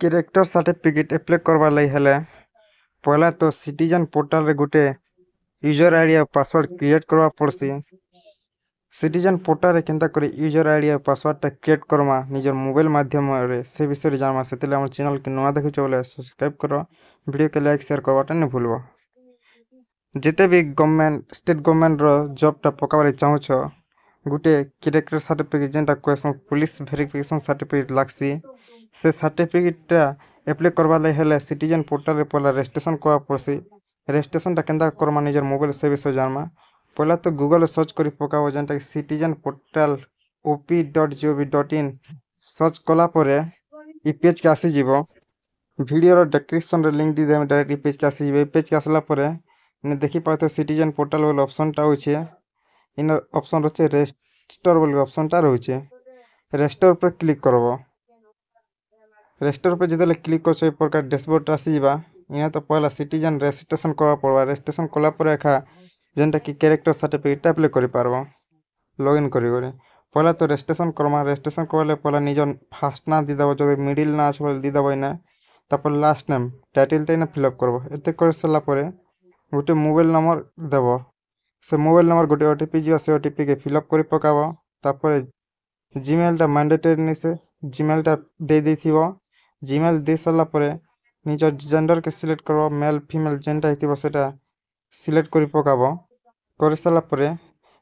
Character certificate apply करवा लगी हेले पहला तो सिटीजन पोर्टल रे गुटे यूजर आईडी और पासवर्ड क्रिएट करवा पड़सी। सिटीजन पोर्टल रे केंता करे यूजर आईडी और पासवर्ड टा क्रिएट करमा निजर मोबाइल माध्यम रे से विषय रे जानमा सेतेले हमर चैनल के नवा देखु बोले सब्सक्राइब करो, वीडियो के लाइक शेयर करवाटा नहीं भूलबो। जिते भी गवर्नमेंट स्टेट गवर्नमेंट रो जॉब टा पकावाले चाहू छ गुटे कैरेक्टर सर्टिफिकेट जेंटा क्वेश्चन पुलिस वेरिफिकेशन सर्टिफिकेट लागसी से सर्टिफिकेट टा अप्लाई करवा लई हेले सिटीजन पोर्टल रे पहला रजिस्ट्रेशन करवा पड़सी। रजिस्ट्रेशन टा केंदा करमा निजर मोबाइल से विषय जानमा पहला तो गूगल सर्च करी पकाओ जेंटा सिटीजन पोर्टल op.gov.in सर्च कला परे ई पेज के आसी जीवो। वीडियो रो डिस्क्रिप्शन रे लिंक दी दे डायरेक्ट ई पेज के आसी जीवो। पेज के आसला परे ने देखि पातो सिटीजन पोर्टल वाला ऑप्शन टा होचे इन ऑप्शन रचे रजिस्टर वाला ऑप्शन टा रहचे। रजिस्टर पर क्लिक करबो। रजिस्टर पर जदे क्लिक करछो ए प्रकार डैशबोर्ड आसी जीवा। इना तो पहला सिटीजन रजिस्ट्रेशन करवा पड़वा। रजिस्ट्रेशन कला परे एखा जेंटा कि कैरेक्टर सर्टिफिकेट अप्लाई करि पारबो लॉगिन करी करे। पहला तो रजिस्ट्रेशन करमा। रजिस्ट्रेशन करले पहला निजर फर्स्ट ना दी दबो जदे मिडिल ना छ दी दबो इना तापर लास्ट नेम टाइटल टा इना फिलअप करबो। एते कर सला परे गोटे मोबाइल नंबर देबो। से मोबाइल नंबर गोटे ओटीपी जीवा से ओटीपी के फिलअप करी पकाबो। तापर जीमेल टा मैंडेटरी नि से जीमेल टा दे देथिबो। जीमेल दे सला परे निजर जेंडर के सिलेक्ट करबो। मेल फीमेल जेंटा हितिबो सेटा सिलेक्ट करी पकाबो। कर सला परे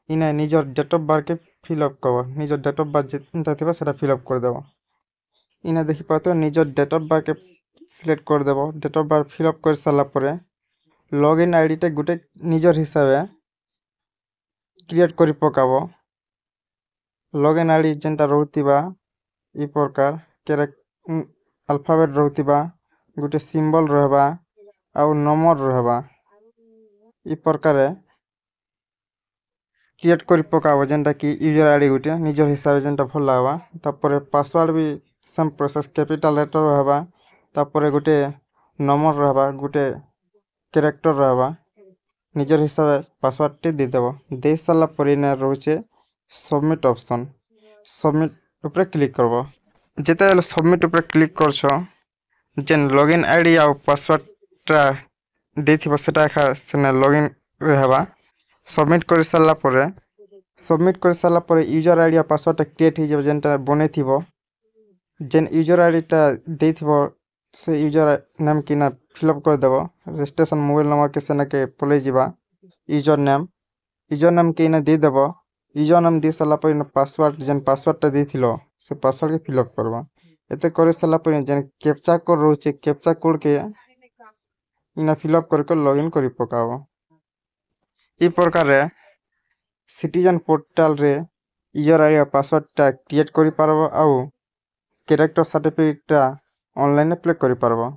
इना निजर डेट ऑफ बर्थ के फिलअप करबो। निजर डेट ऑफ बर्थ जेंटा थिबो सेटा फिलअप कर देबो। इना देखि पातो निजर डेट ऑफ बर्थ के सिलेक्ट कर देबो। डेट ऑफ बर्थ फिलअप कर सला परे लॉगिन आईडी टा गुटे निजर हिसाबे क्रिएट करी पकाबो। लॉगिन आईडी जेंटा रहउतिबा ई प्रकार अल्फाबेट रहउतिबा गुटे सिंबल रहबा आ नंबर रहबा ई प्रकार क्रिएट करी पकाबो जेंटा कि यूजर आईडी गुटे निजर हिसाबे जेंटा भल लागबा। तापर पासवर्ड भी सेम प्रोसेस कैपिटल लेटर रहबा। तापर गुटे नंबर रहबा गुटे कैरेक्टर रहबा निजर हिसाबे पासवर्ड टी दे देबो। दे साला परे ने रहउचे सबमिट ऑप्शन। सबमिट ऊपर क्लिक करबो। जेते बेले सबमिट ऊपर क्लिक करछो जेन लॉगिन आईडी आ पासवर्ड टा देथिबो सेटा एखा सेने लॉगिन रहबा। सबमिट कर साला परे यूजर आईडी आ पासवर्ड टा क्रिएट हो जेबो जेंटा बने थिबो। जेन यूजर आईडी टा देथिबो से यूजर नेम की ना फिलअप कर देबो। रजिस्ट्रेशन मोबाइल नंबर के सेना के पले जीवा। यूजर नेम के इना दे देबो। यूजर नेम दे साला पर पासवर्ड जेन पासवर्ड टा देथिलो से पासवर्ड के फिलअप करबो। एते करे साला पर जेन कैप्चा कोड रहउचे कैप्चा कोड के इना फिलअप करके लॉगिन करी पकाबो। ई प्रकार रे सिटीजन पोर्टल रे यूजर आईडी और पासवर्ड टा क्रिएट करी पारबो आउ कैरेक्टर सर्टिफिकेट टा ऑनलाइन अप्लाई करी पारबो।